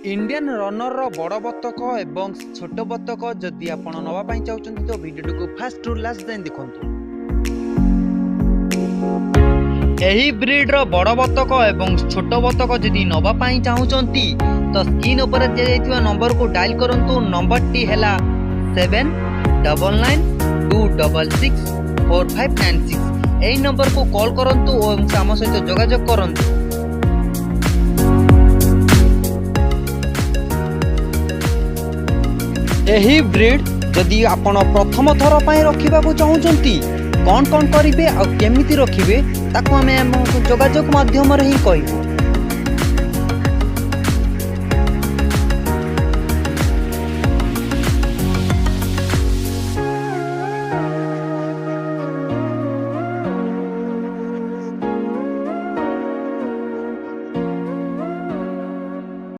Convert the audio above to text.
Indian runner रो बड़ बतक एवं छोट बतक जदि आपण नवा पाई चाहउछन्ती तो वीडियो को फास्ट टू लास्ट जाय देखंतु। एही ब्रीड रो बड़ बतक एवं छोट बतक जदि नवा पाई चाहउछन्ती तो स्क्रीन ऊपर दिया जायतिबा नंबर को डायल करंतु। नंबर टी हैला 7992664596। एही नंबर को कॉल करंतु और आम सहित जोगाजोग करंतु। एही ब्रीड जदि आपण प्रथम थर पाई रखिबा को चाहउछन्ती कौन कौन करिवे आ केमिति रखिवे ताको हमें जोगाजोग माध्यम रे ही कहिबो।